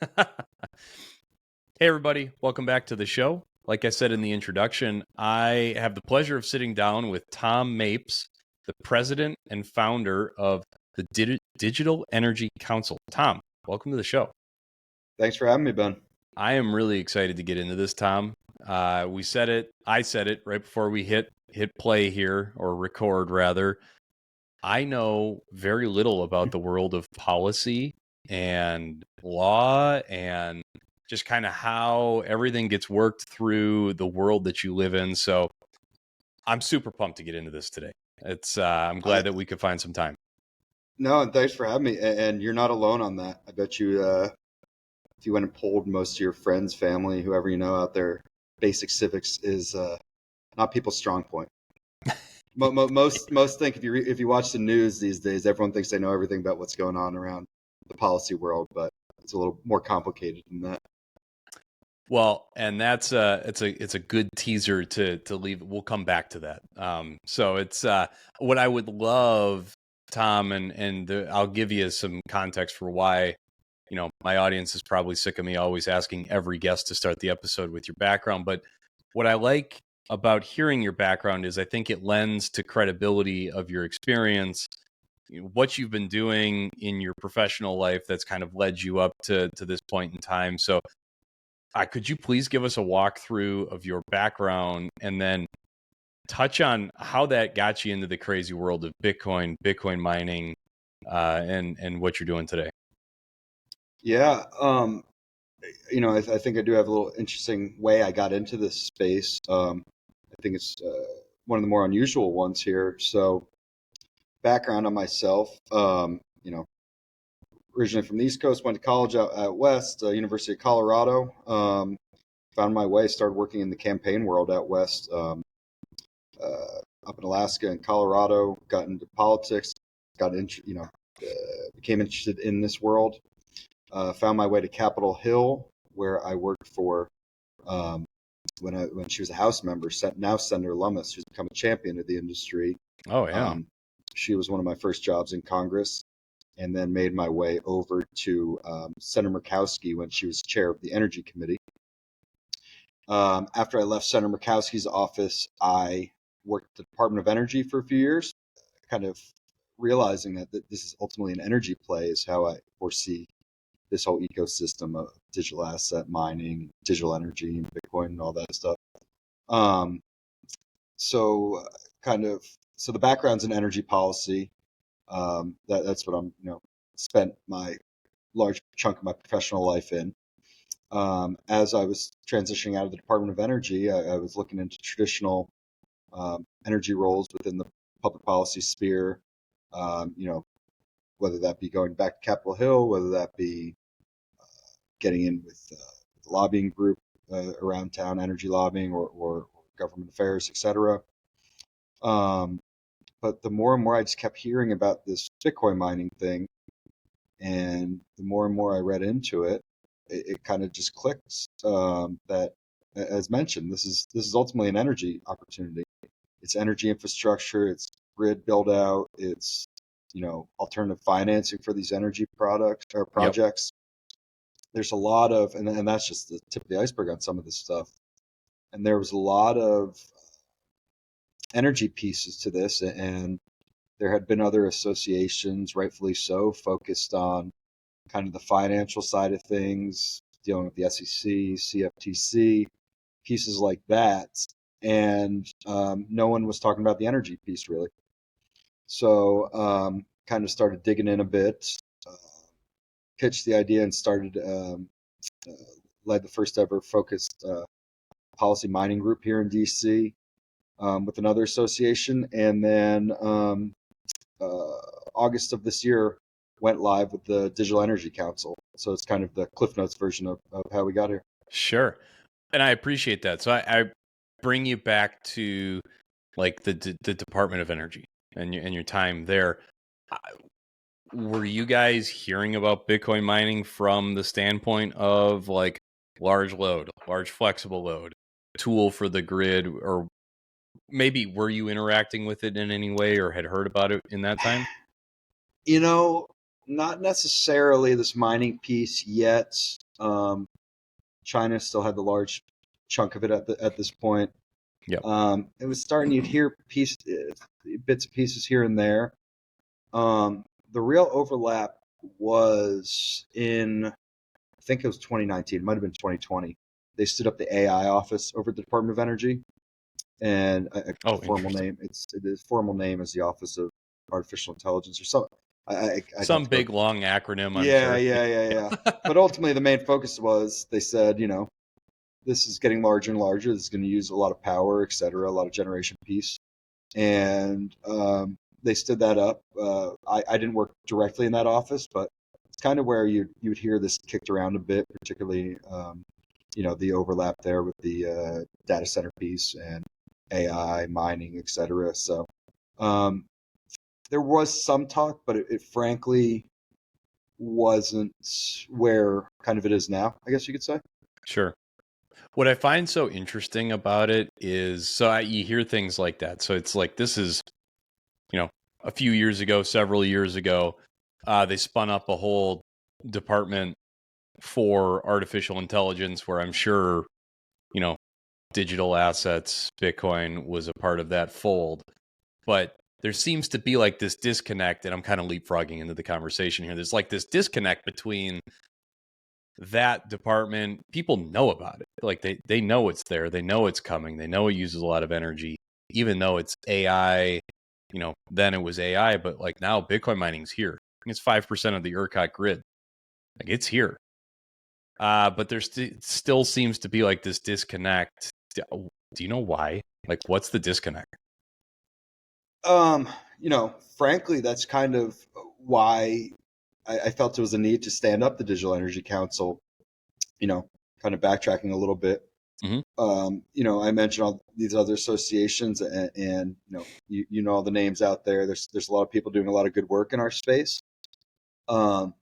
Hey, everybody. Welcome back to the show. Like I said in the introduction, I have the pleasure of sitting down with Tom Mapes, the president and founder of the Digital Energy Council. Tom, welcome to the show. Thanks for having me, Ben. I am really excited to get into this, Tom. I said it right before we hit play here, or record rather. I know very little about the world of policy and law and just kind of how everything gets worked through the world that you live in. So I'm super pumped to get into this today. I'm glad that we could find some time. No, and thanks for having me. And you're not alone on that. I bet you, if you went and polled most of your friends, family, whoever you know out there, basic civics is not people's strong point. Most think if you watch the news these days, everyone thinks they know everything about what's going on around the policy world, but it's a little more complicated than that. Well, and that's it's a good teaser to leave. We'll come back to that. So it's what I would love, Tom, and I'll give you some context for why. My audience is probably sick of me always asking every guest to start the episode with your background. But what I like about hearing your background is I think it lends to credibility of your experience, what you've been doing in your professional life that's kind of led you up to this point in time. So could you please give us a walkthrough of your background and then touch on how that got you into the crazy world of Bitcoin mining, and what you're doing today? Yeah, I think I do have a little interesting way I got into this space. I think it's one of the more unusual ones here. So, background on myself, originally from the East Coast, went to college out west, University of Colorado. Found my way, started working in the campaign world out west, up in Alaska and Colorado. Got into politics, became interested in this world. Found my way to Capitol Hill, where I worked for when she was a House member, now Senator Lummis, who's become a champion of the industry. Oh, yeah. She was one of my first jobs in Congress, and then made my way over to Senator Murkowski when she was chair of the Energy Committee. After I left Senator Murkowski's office, I worked at the Department of Energy for a few years, kind of realizing that this is ultimately an energy play is how I foresee this whole ecosystem of digital asset mining, digital energy, and Bitcoin and all that stuff. So the background's in energy policy. That's what I'm, spent my large chunk of my professional life in. As I was transitioning out of the Department of Energy, I was looking into traditional energy roles within the public policy sphere. Whether that be going back to Capitol Hill, whether that be getting in with the lobbying group around town, energy lobbying or government affairs, etc. But the more and more I just kept hearing about this Bitcoin mining thing, and the more and more I read into it, it kind of just clicked that, as mentioned, this is ultimately an energy opportunity. It's energy infrastructure, it's grid build out, it's alternative financing for these energy products or projects. Yep. There's a lot of, and that's just the tip of the iceberg on some of this stuff. And there was a lot of energy pieces to this, and there had been other associations, rightfully so, focused on kind of the financial side of things, dealing with the SEC, CFTC, pieces like that. And no one was talking about the energy piece really. So kind of started digging in a bit, pitched the idea, and started led the first ever focused policy mining group here in DC with another association. And then August of this year went live with the Digital Energy Council. So it's kind of the Cliff Notes version of how we got here. Sure. And I appreciate that. So I bring you back to like the Department of Energy and your time there. Were you guys hearing about Bitcoin mining from the standpoint of like large load, large flexible load, tool for the grid, or maybe were you interacting with it in any way or had heard about it in that time? Not necessarily this mining piece yet. China still had the large chunk of it at this point. Yep. It was starting. You'd hear bits and pieces here and there. The real overlap was in, I think it was 2019. It might have been 2020. They stood up the AI office over at the Department of Energy, and Oh, formal interesting. name. The formal name is the Office of Artificial Intelligence or something. I'd have Some to go. big long acronym, I'm Yeah, sure. yeah. Yeah. But ultimately, the main focus was they said, this is getting larger and larger. This is going to use a lot of power, et cetera, a lot of generation piece. And they stood that up. I didn't work directly in that office, but it's kind of where you would hear this kicked around a bit, particularly the overlap there with the data center piece and AI mining, et cetera. So um, there was some talk, but it frankly wasn't where kind of it is now, I guess you could say. Sure. What I find so interesting about it is, you hear things like that. So it's like, this is, a few years ago, several years ago, they spun up a whole department for artificial intelligence where I'm sure, you know, digital assets, Bitcoin was a part of that fold. But there seems to be like this disconnect, and I'm kind of leapfrogging into the conversation here. There's like this disconnect between that department. People know about it. Like they know it's there. They know it's coming. They know it uses a lot of energy, even though it's AI. Then it was AI, but like now Bitcoin mining's here. It's 5% of the ERCOT grid. Like it's here. But there still seems to be like this disconnect. Do you know why? Like, what's the disconnect? Um, Frankly, that's kind of why I felt it was a need to stand up the Digital Energy Council. Kind of backtracking a little bit. Mm-hmm. I mentioned all these other associations, and you know all the names out there. There's a lot of people doing a lot of good work in our space. Um,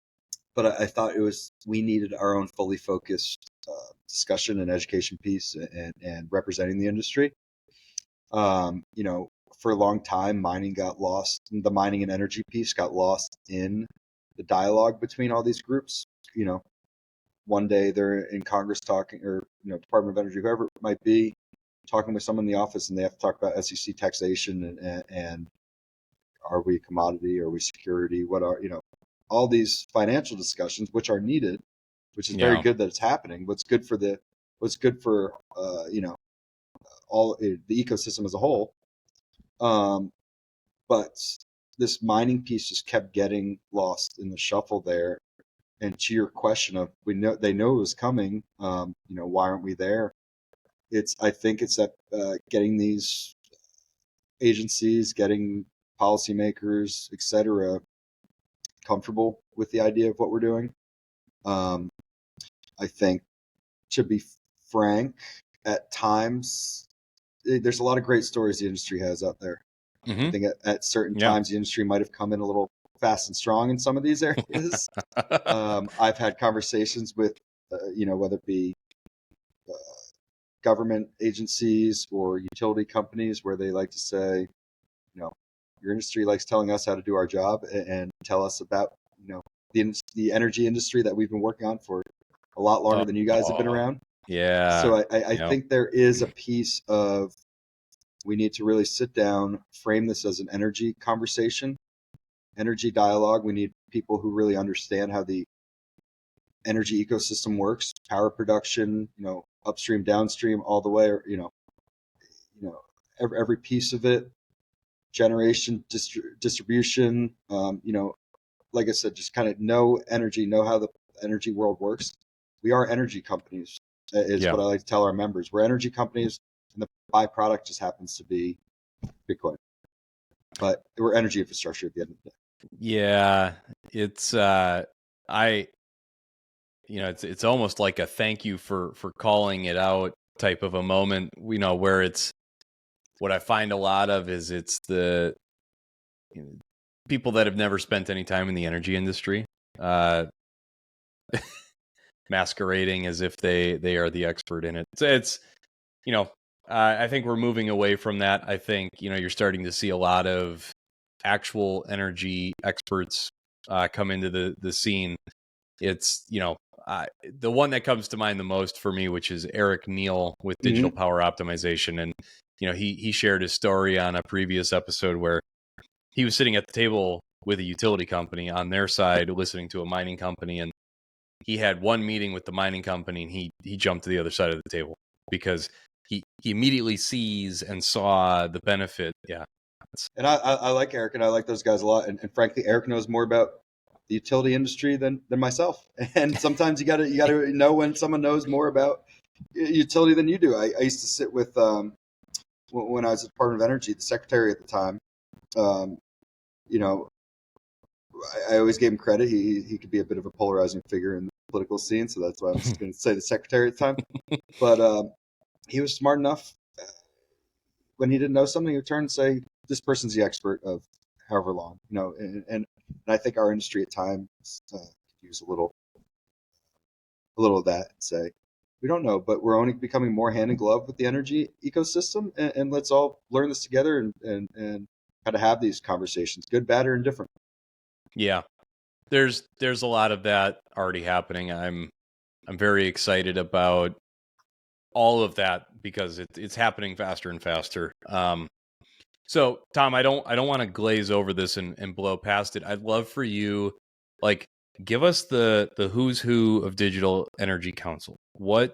but I thought we needed our own fully focused discussion and education piece, and representing the industry. Um, you know, for a long time, mining got lost. The mining and energy piece got lost in the dialogue between all these groups. You know, one day they're in Congress talking, or Department of Energy, whoever it might be, talking with someone in the office, and they have to talk about SEC taxation and are we a commodity, are we security, what are all these financial discussions, which are needed, which is very Yeah. good that it's happening. What's good for all the ecosystem as a whole. Um, but this mining piece just kept getting lost in the shuffle there. And to your question of they know it was coming, why aren't we there? I think it's that getting these agencies, getting policymakers, et cetera, comfortable with the idea of what we're doing. Um, I think, to be frank, at times there's a lot of great stories the industry has out there. I Mm-hmm. think at certain Yeah. times the industry might have come in a little fast and strong in some of these areas. I've had conversations with, whether it be uh, government agencies or utility companies, where they like to say, your industry likes telling us how to do our job, and tell us about, the energy industry that we've been working on for a lot longer than you guys have been Oh, around. yeah. So I Yep. think there is a piece of, we need to really sit down, frame this as an energy conversation, energy dialogue. We need people who really understand how the energy ecosystem works, power production, upstream, downstream, all the way, every piece of it, generation, distribution. Like I said, just kind of know energy, know how the energy world works. We are energy companies, is Yeah. what I like to tell our members. We're energy companies, and the byproduct just happens to be Bitcoin. But we're energy infrastructure at the end of the day. Yeah. It's I it's almost like a thank you for calling it out type of a moment, where it's, what I find a lot of is it's the, you know, people that have never spent any time in the energy industry, uh, masquerading as if they are the expert in it. So it's, I think we're moving away from that. I think, you're starting to see a lot of actual energy experts come into the scene. It's, the one that comes to mind the most for me, which is Eric Neal with Digital Mm-hmm. Power Optimization. And, he shared his story on a previous episode where he was sitting at the table with a utility company on their side, listening to a mining company. And he had one meeting with the mining company, and he jumped to the other side of the table because he immediately sees and saw the benefit. Yeah. And I like Eric, and I like those guys a lot. And frankly, Eric knows more about the utility industry than myself. And sometimes you gotta know when someone knows more about utility than you do. I used to sit with when I was at the Department of Energy, the secretary at the time. Um, you know, I always gave him credit. He could be a bit of a polarizing figure in the political scene, so that's why I'm just going to say the secretary at the time. But he was smart enough when he didn't know something, he would turn and say, "This person's the expert of however long." And I think our industry at times could use a little of that and say, "We don't know, but we're only becoming more hand in glove with the energy ecosystem, and let's all learn this together and kind of have these conversations, good, bad, or indifferent." Yeah. There's a lot of that already happening. I'm very excited about all of that because it's happening faster and faster. So Tom, I don't want to glaze over this and blow past it. I'd love for you, like, give us the who's who of Digital Energy Council. What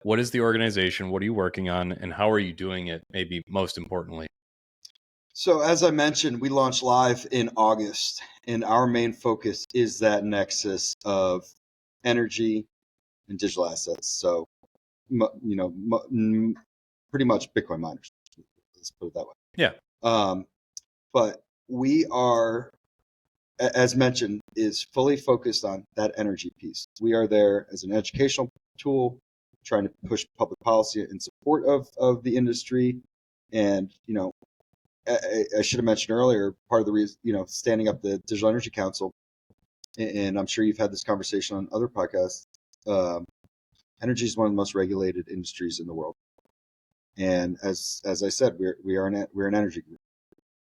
is the organization? What are you working on, and how are you doing it? Maybe most importantly. So, as I mentioned, we launched live in August, and our main focus is that nexus of energy and digital assets. So, pretty much Bitcoin miners. Let's put it that way. Yeah. But we are, as mentioned, is fully focused on that energy piece. We are there as an educational tool, trying to push public policy in support of the industry. And, I should have mentioned earlier, part of the reason, standing up the Digital Energy Council, and I'm sure you've had this conversation on other podcasts, energy is one of the most regulated industries in the world. And as I said, we're an energy group.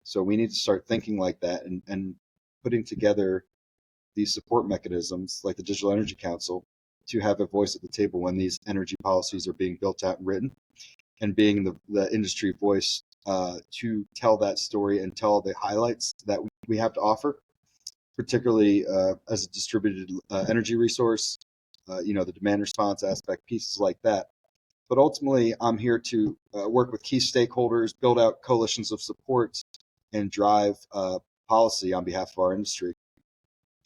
So we need to start thinking like that and putting together these support mechanisms like the Digital Energy Council to have a voice at the table when these energy policies are being built out and written, and being the industry voice to tell that story and tell the highlights that we have to offer, particularly as a distributed energy resource, the demand response aspect, pieces like that. But ultimately, I'm here to work with key stakeholders, build out coalitions of support, and drive policy on behalf of our industry.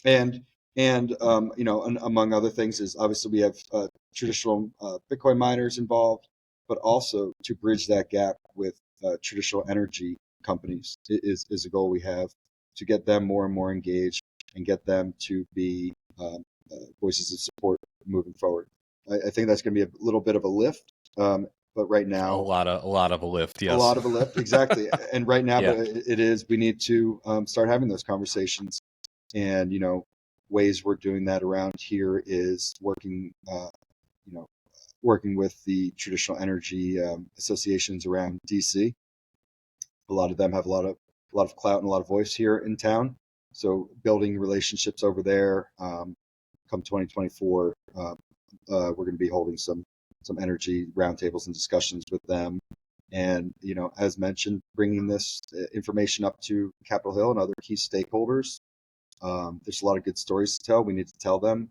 And among other things, is obviously we have traditional Bitcoin miners involved, but also to bridge that gap with traditional energy companies is a goal we have, to get them more and more engaged and get them to be voices of support moving forward. I think that's going to be a little bit of a lift, but right A now, lot of a lift. a Yes. lot of a lift, exactly. And right now, Yeah. but it is. We need to start having those conversations, and ways we're doing that around here is working, working with the traditional energy associations around DC. A lot of them have a lot of clout and a lot of voice here in town. So building relationships over there. Come 2024, we're going to be holding some energy roundtables and discussions with them. And as mentioned, bringing this information up to Capitol Hill and other key stakeholders. There's a lot of good stories to tell. We need to tell them.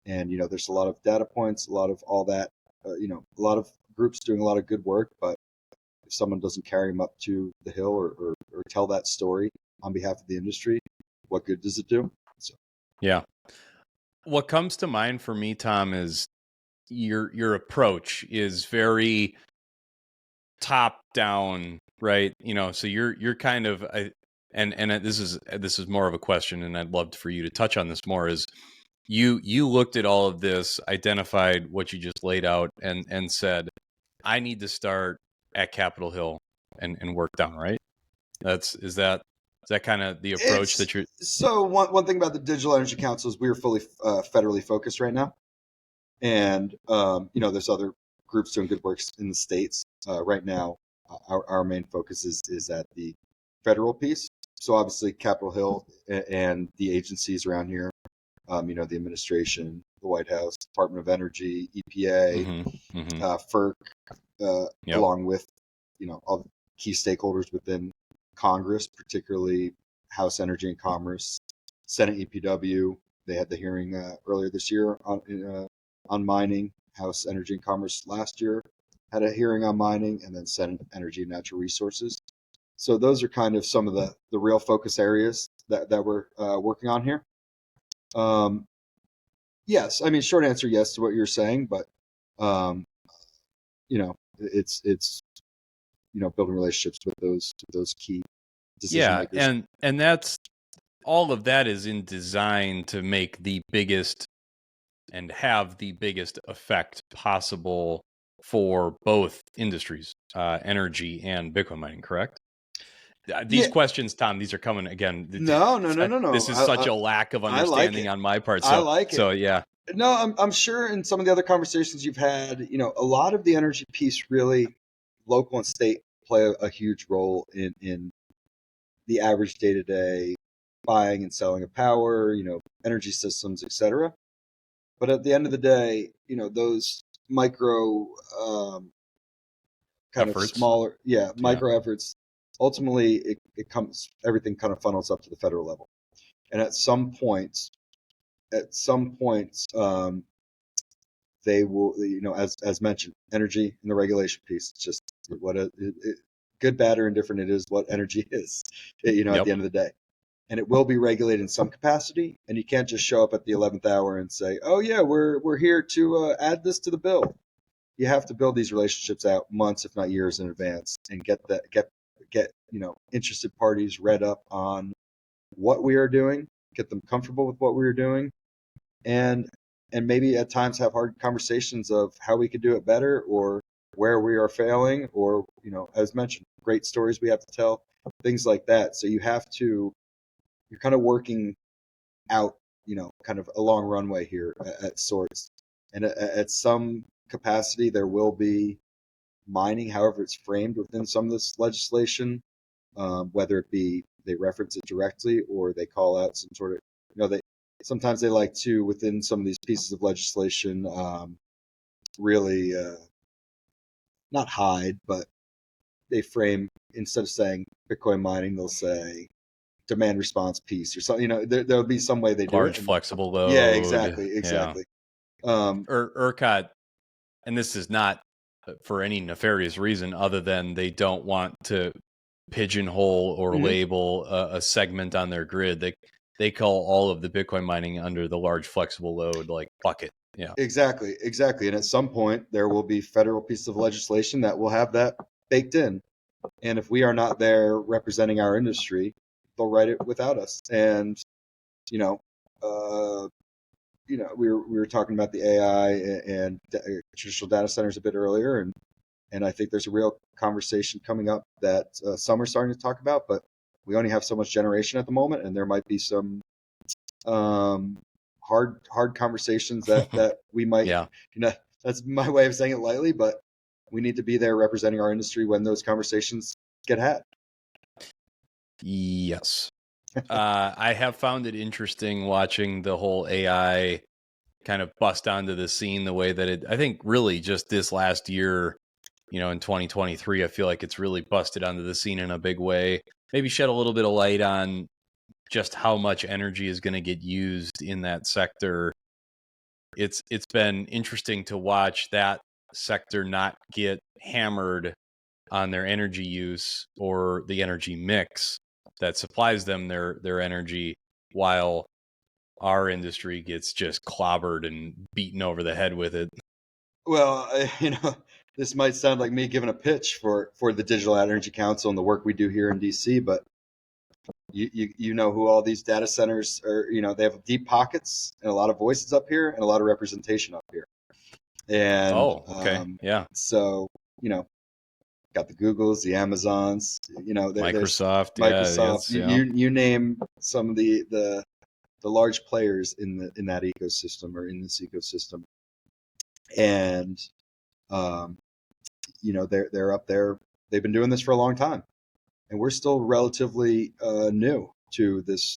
And there's a lot of data points, a lot of all that. A lot of groups doing a lot of good work, but if someone doesn't carry them up to the hill or tell that story on behalf of the industry, what good does it do? So. Yeah. What comes to mind for me, Tom, is your approach is very top down, right? So you're kind of this is more of a question, and I'd love for you to touch on this more. Is you looked at all of this, identified what you just laid out, and said, I need to start at Capitol Hill and work down, right? Is that kind of the approach It's that you're? so one thing about the Digital Energy Council is we're fully federally focused right now, and there's other groups doing good work in the states right now. Our main focus is at the federal piece. so obviously Capitol Hill and the agencies around here, the administration, the White House, Department of Energy, EPA, Mm-hmm. Mm-hmm. FERC, Yep. along with, all the key stakeholders within Congress, particularly House Energy and Commerce, Senate EPW. They had the hearing earlier this year on mining. House Energy and Commerce last year had a hearing on mining, and then Senate Energy and Natural Resources. So those are kind of some of the real focus areas that we're working on here. Yes, I mean, short answer, yes to what you're saying, but um, it's building relationships with those key decision Yeah, makers. and that's all of that is in design to make the biggest and have the biggest effect possible for both industries, energy and Bitcoin mining, correct? These Yeah, questions, Tom, these are coming again. no, no, no, no, no. This is such a lack of I like understanding it. on my part. I So, like it. so yeah, No, I'm sure in some of the other conversations you've had, a lot of the energy piece really, local and state play a huge role in the average day to day buying and selling of power, energy systems, etc. But at the end of the day, those micro kind of efforts. smaller, yeah, Yeah, micro efforts, ultimately everything kind of funnels up to the federal level. And at some point, they will, as mentioned, energy and the regulation piece. It's just good, bad, or indifferent. It is what energy is, at yep. the end of the day. And it will be regulated in some capacity. And you can't just show up at the 11th hour and say, "Oh yeah, we're here to add this to the bill." You have to build these relationships out months, if not years, in advance, and get interested parties read up on what we are doing, get them comfortable with what we are doing, and maybe at times have hard conversations of how we could do it better, or where we are failing, or as mentioned, great stories we have to tell, things like that. So you're kind of working out, kind of a long runway here at sorts. And at some capacity, there will be mining, however it's framed within some of this legislation, whether it be they reference it directly or they call out some sort of, they sometimes they like to, within some of these pieces of legislation, really not hide, but they frame, instead of saying Bitcoin mining, they'll say demand response piece or something. There'll be some way they do it. Large And flexible yeah, load. exactly, Yeah. exactly. Um, ERCOT, and this is not for any nefarious reason other than they don't want to pigeonhole or mhm. label a segment on their grid. They call all of the Bitcoin mining under the large flexible load like bucket. Yeah. Exactly, exactly. And at some point, there will be federal pieces of legislation that will have that baked in. And if we are not there representing our industry, they'll write it without us. And you know, uh, we were talking about the AI and traditional data centers a bit earlier, and I think there's a real conversation coming up that some are starting to talk about, but we only have so much generation at the moment, and there might be some um, hard conversations that we might, Yeah. you know, that's my way of saying it lightly, but we need to be there representing our industry when those conversations get had. Yes. I have found it interesting watching the whole AI kind of bust onto the scene the way that I think really just this last year, in 2023, I feel like it's really busted onto the scene in a big way. Maybe shed a little bit of light on just how much energy is going to get used in that sector. It's been interesting to watch that sector not get hammered on their energy use or the energy mix that supplies them their energy, while our industry gets just clobbered and beaten over the head with it. Well, this might sound like me giving a pitch for the Digital Energy Council and the work we do here in DC, but you know who all these data centers are. They have deep pockets and a lot of voices up here and a lot of representation up here. And Oh, okay. Yeah. so, you know, got the Googles, the Amazons, there's Microsoft. Yeah. Microsoft. It's, yeah. You name some of the large players in that ecosystem, or in this ecosystem, and um, they're up there. They've been doing this for a long time, and we're still relatively new to this,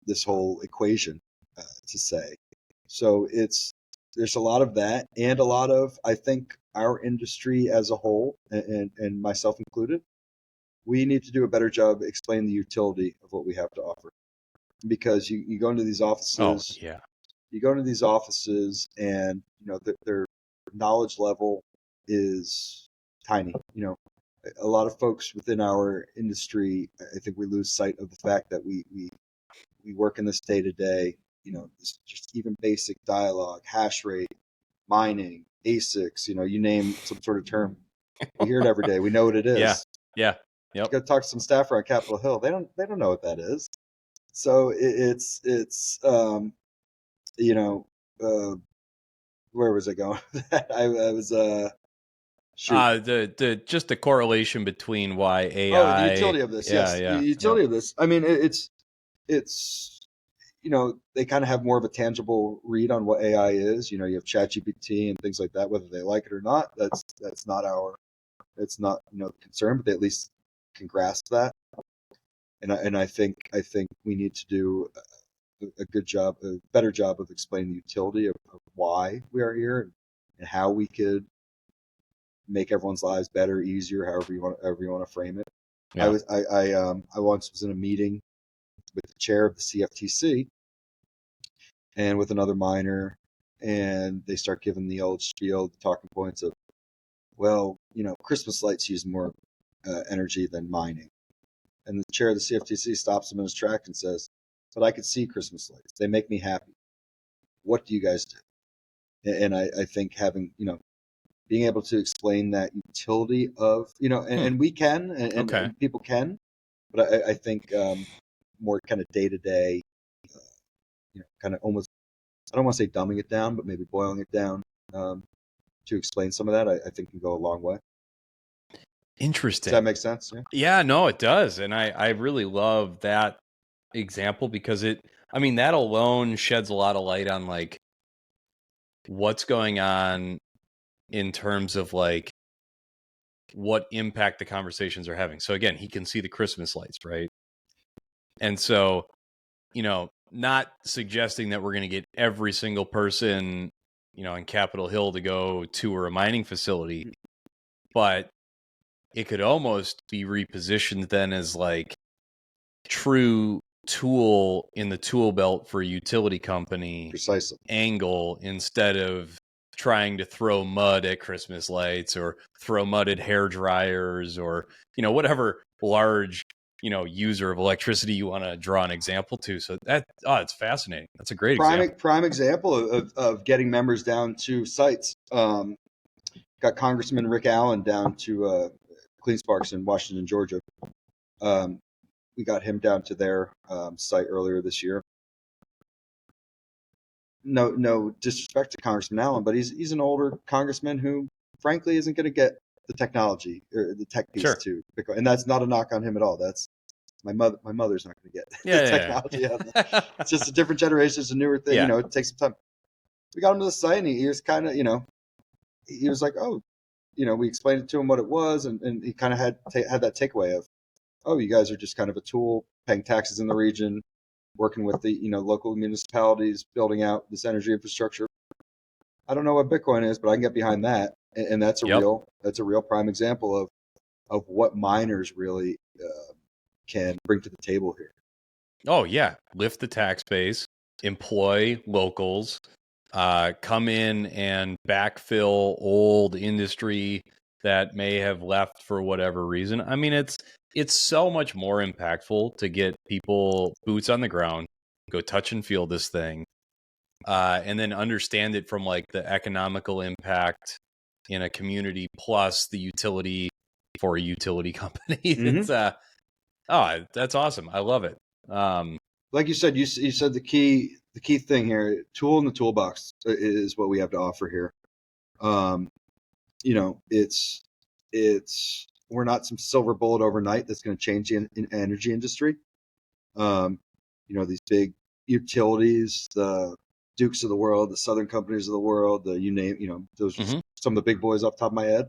this whole equation, to say. So there's a lot of that, and a lot of, I think, our industry as a whole, and myself included, we need to do a better job explaining the utility of what we have to offer. Because you go into these Oh, offices, yeah. and their knowledge level is tiny. A lot of folks within our industry, I think we lose sight of the fact that we work in this day to day. Just even basic dialogue, hash rate, mining, ASICs. You name some sort of term, we hear it every day. We know what it Yeah. is. Yeah. You Yep. go talk to some staffer on Capitol Hill. They don't know what that is. So it's you know uh, where was I going with that? I was shoot. The just the correlation between why Oh, the AI. utility of this. Yeah. Yes, the Yeah. Yep. utility of this. I mean, it's they kind of have more of a tangible read on what AI is. You have ChatGPT and things like that. Whether they like it or not, that's not our it's not concern, but they at least can grasp that. And I think we need to do a good job, a better job of explaining the utility of why we are here, and how we could make everyone's lives better, easier, however you want to frame it. Yeah. I once was in a meeting with the chair of the CFTC and with another miner, and they start giving the old spiel, the talking points of, well, Christmas lights use more energy than mining. And the chair of the CFTC stops him in his track and says, "But I could see Christmas lights. They make me happy. What do you guys do?" And I think having, being able to explain that utility of, Hmm. and we can, Okay. and people can, but I think more kind of day to day, kind of almost, I don't want to say dumbing it down, but maybe boiling it down, um, to explain some of that, I think can go a long way. Does that Interesting. make sense? Yeah. Yeah. No, it does, and I really love that example because I mean, that alone sheds a lot of light on like what's going on in terms of like what impact the conversations are having. So again, he can see the Christmas lights, right? And so, not suggesting that we're going to get every single person, in Capitol Hill to go tour a mining facility, but it could almost be repositioned then as like true tool in the tool belt for a utility company Precisely. angle instead of trying to throw mud at Christmas lights or throw mud at hair dryers or whatever large user of electricity you want to draw an example to. So it's fascinating. That's a great example. Prime example of getting members down to sites. Got Congressman Rick Allen down to Clean Sparks in Washington, Georgia. Um, we got him down to their site earlier this year. No disrespect to Congressman Allen, but he's an older congressman who, frankly, isn't going to get the technology or the tech piece Sure. to Bitcoin. And that's not a knock on him at all. That's my mother. My mother's not going to get the Yeah, technology out of yeah. that. It's just a different generation. It's a newer thing. Yeah. It takes some time. We got him to the site, and he was kind of, he was like, oh, we explained it to him what it was, and he kind of had that takeaway of, oh, you guys are just kind of a tool paying taxes in the region, working with the local municipalities, building out this energy infrastructure. I don't know what Bitcoin is, but I can get behind that, and Yep. that's a real prime example of what miners really can bring to the table here. Oh yeah, lift the tax base, employ locals, come in and backfill old industry that may have left for whatever reason. I mean, it's so much more impactful to get people boots on the ground, go touch and feel this thing, and then understand it from like the economical impact in a community plus the utility for a utility company. It's Mm-hmm. that's awesome. I love it. Like you said, you said the key thing here, tool in the toolbox is what we have to offer here. Um, it's we're not some silver bullet overnight that's going to change the energy industry. Um, these big utilities, the Dukes of the world, the Southern companies of the world, you name, those are Mhm. some of the big boys off the top of my head.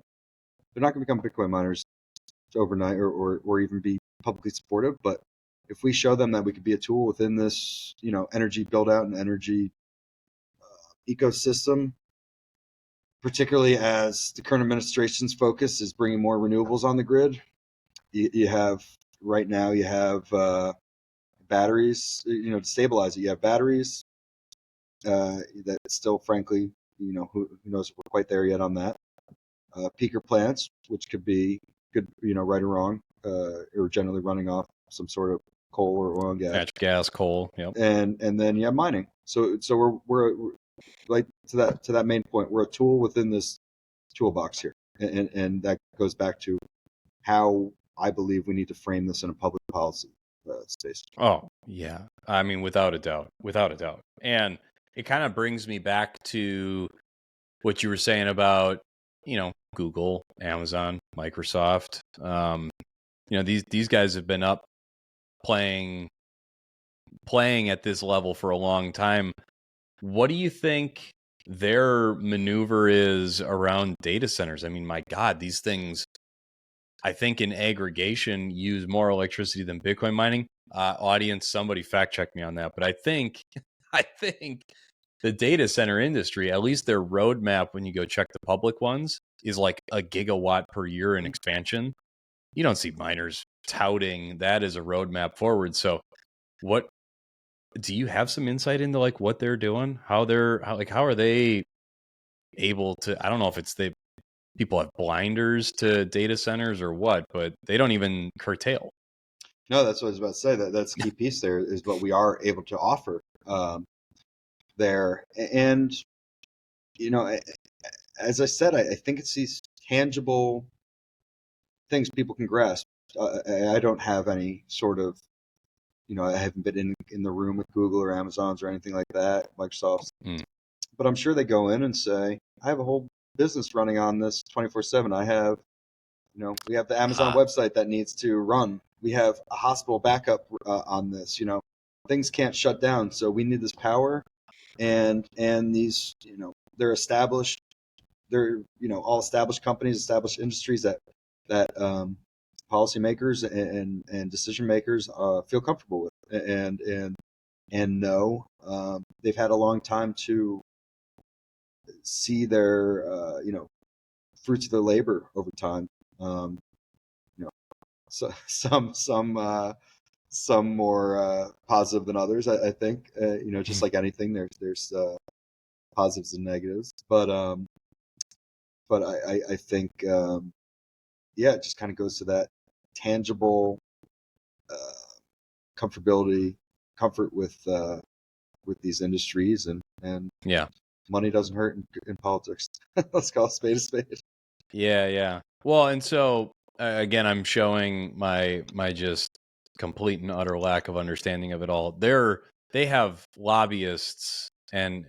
They're not going to become Bitcoin miners overnight or even be publicly supportive. But if we show them that we could be a tool within this, energy build out and energy ecosystem, particularly as the current administration's focus is bringing more renewables on the grid, you have right now you have batteries, to stabilize it. You have batteries that still, frankly, who knows if we're quite there yet on that. Peaker plants, which could be good, right or wrong, or generally running off some sort of coal or oil and gas. Natural gas, coal, yep. And then you have mining. So we're like to that main point. We're a tool within this toolbox here, and that goes back to how I believe we need to frame this in a public policy space. Oh, yeah. I mean, without a doubt. Without a doubt. And it kind of brings me back to what you were saying about, Google, Amazon, Microsoft. These guys have been up playing at this level for a long time. What do you think their maneuver is around data centers? I mean, my God, these things, I think in aggregation, use more electricity than Bitcoin mining. Audience, somebody fact check me on that. But I think the data center industry, at least their roadmap, when you go check the public ones, is like a gigawatt per year in expansion. You don't see miners touting that as a roadmap forward. So what do you have some insight into, like, what they're doing, how are they able to, I don't know if it's people have blinders to data centers or what, but they don't even curtail. No, that's what I was about to say. That's the key piece there is what we are able to offer there. And, as I said, I think it's these tangible things people can grasp. I don't have any sort of, I haven't been in the room with Google or Amazon's or anything like that, Microsoft's. But I'm sure they go in and say, I have a whole business running on this 24/7. I have, we have the Amazon website that needs to run. We have a hospital backup on this. Things can't shut down, so we need this power. And these, they're established. They're all established companies, established industries that policymakers and decision makers feel comfortable with and know. They've had a long time to see their fruits of their labor over time. So some more positive than others, I think. Just like anything, there's positives and negatives, but I think it just kind of goes to that tangible comfort with these industries, and money doesn't hurt in politics. Let's call a spade a spade. Yeah. Well, and so again, I'm showing my just complete and utter lack of understanding of it all. They have lobbyists and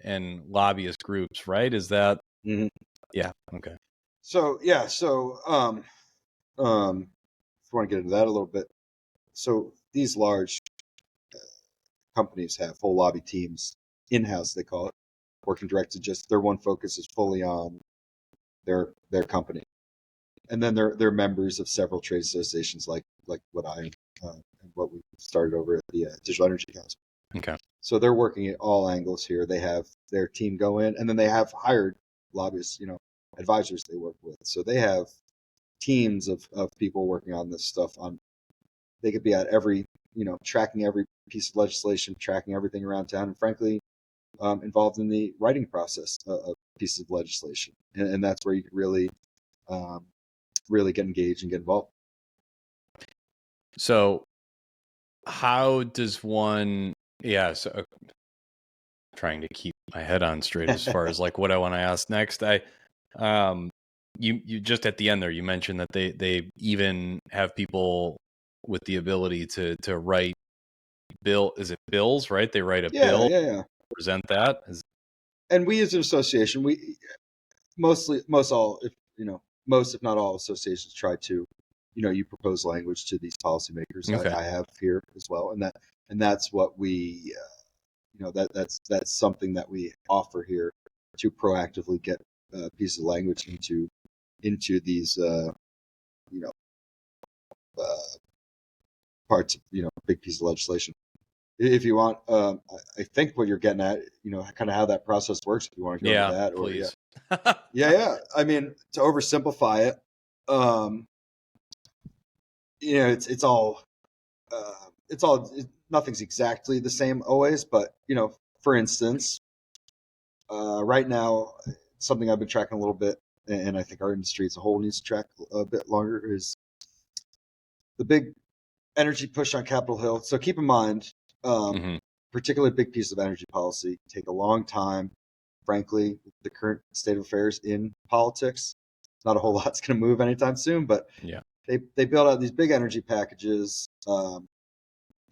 lobbyist groups, right? Is that? Mm-hmm. Yeah. Okay. So if you want to get into that a little bit, so these large companies have whole lobby teams in-house, they call it, working direct to just their one focus is fully on their company, and then they're members of several trade associations like what I and what we started over at the Digital Energy Council. Okay. So they're working at all angles here. They have their team go in, and then they have hired lobbyists, advisors they work with. So they have teams of people working on this stuff. They could be at every, tracking every piece of legislation, tracking everything around town, and frankly, involved in the writing process of pieces of legislation. And that's where you could really get engaged and get involved. So how does one, so trying to keep my head on straight as far as like what I want to ask next. You just at the end there, you mentioned that they even have people with the ability to write is it bills, right? They write a bill, present that. And we as an association, we most if not all associations try to, you propose language to these policymakers. Okay. I have here as well, and that's what we, that's something that we offer here to proactively get pieces of language into these, parts of, big piece of legislation. If you want, I think what you're getting at, kind of how that process works. If you want to go into Yeah, that, or please. yeah. I mean, to oversimplify it, it's all, nothing's exactly the same always, but for instance, right now, something I've been tracking a little bit, and I think our industry as a whole needs to track a bit longer, is the big energy push on Capitol Hill. So keep in mind, Hmm. particularly big piece of energy policy take a long time. Frankly, the current state of affairs in politics, not a whole lot's going to move anytime soon. But Yeah. they build out these big energy packages,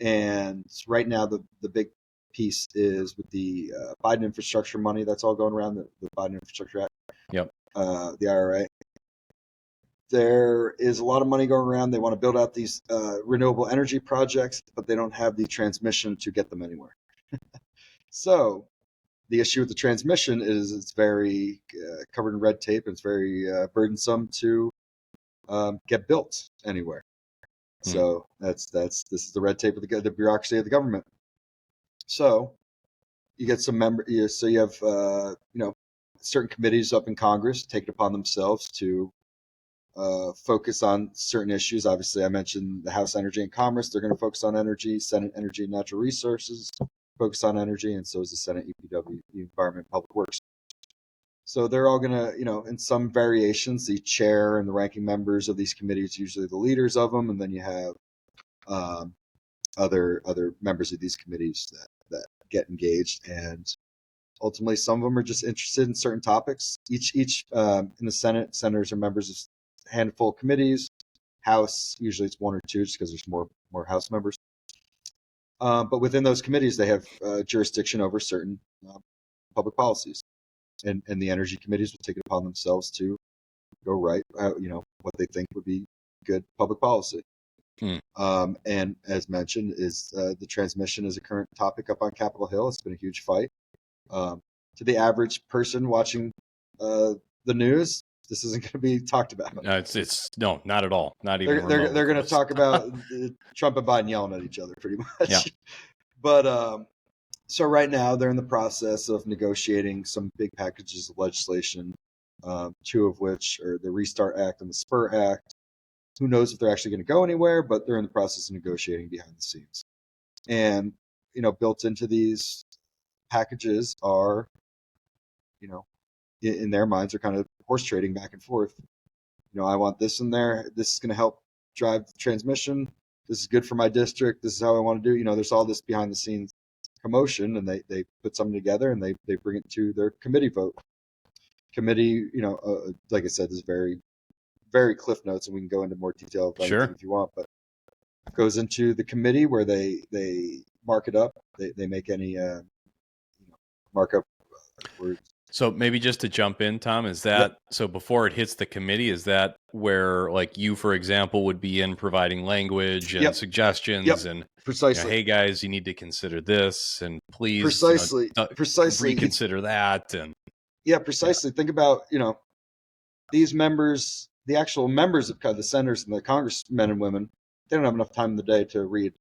and right now the big piece is with the Biden infrastructure money that's all going around, the Biden Infrastructure Act, Yep. the IRA. There is a lot of money going around. They want to build out these renewable energy projects, but they don't have the transmission to get them anywhere. So the issue with the transmission is it's very covered in red tape. And it's very burdensome to get built anywhere. Hmm. So this is the red tape of the bureaucracy of the government. So you get some so you have certain committees up in Congress take it upon themselves to focus on certain issues. Obviously, I mentioned the House Energy and Commerce. They're going to focus on energy. Senate Energy and Natural Resources focus on energy, and so is the Senate EPW, Environment and Public Works. So they're all going to, in some variations, the chair and the ranking members of these committees, usually the leaders of them, and then you have other members of these committees that get engaged. And ultimately, some of them are just interested in certain topics. Each in the Senate, senators are members of a handful of committees. House, usually it's one or two, just because there's more House members. But within those committees, they have jurisdiction over certain public policies, and the energy committees will take it upon themselves to go write, what they think would be good public policy. Hmm. And as mentioned, is the transmission is a current topic up on Capitol Hill. It's been a huge fight. To the average person watching the news, this isn't going to be talked about. No, it's no, not at all. Not even They're remotely going to close. talk about Trump and Biden yelling at each other, pretty much. Yeah. But so right now they're in the process of negotiating some big packages of legislation, two of which are the Restart Act and the Spur Act. Who knows if they're actually going to go anywhere, but they're in the process of negotiating behind the scenes. And built into these packages are, in their minds, are kind of horse trading back and forth. I want this in there. This is going to help drive the transmission. This is good for my district. This is how I want to do. There's all this behind the scenes commotion, and they put something together and they bring it to their committee vote. Committee, like I said, this is very, very cliff notes, and we can go into more detail about anything Sure. if you want, but it goes into the committee where they mark it up. They make any markup words. So maybe just to jump in, Tom, is Yep. that so before it hits the committee, is that where like you, for example, would be in providing language and Yep. suggestions Yep. and Precisely. hey guys, you need to consider this and please, Precisely. Precisely. reconsider that and Yeah, precisely. Think about, these members, the actual members of the senators and the congressmen and women, they don't have enough time in the day to read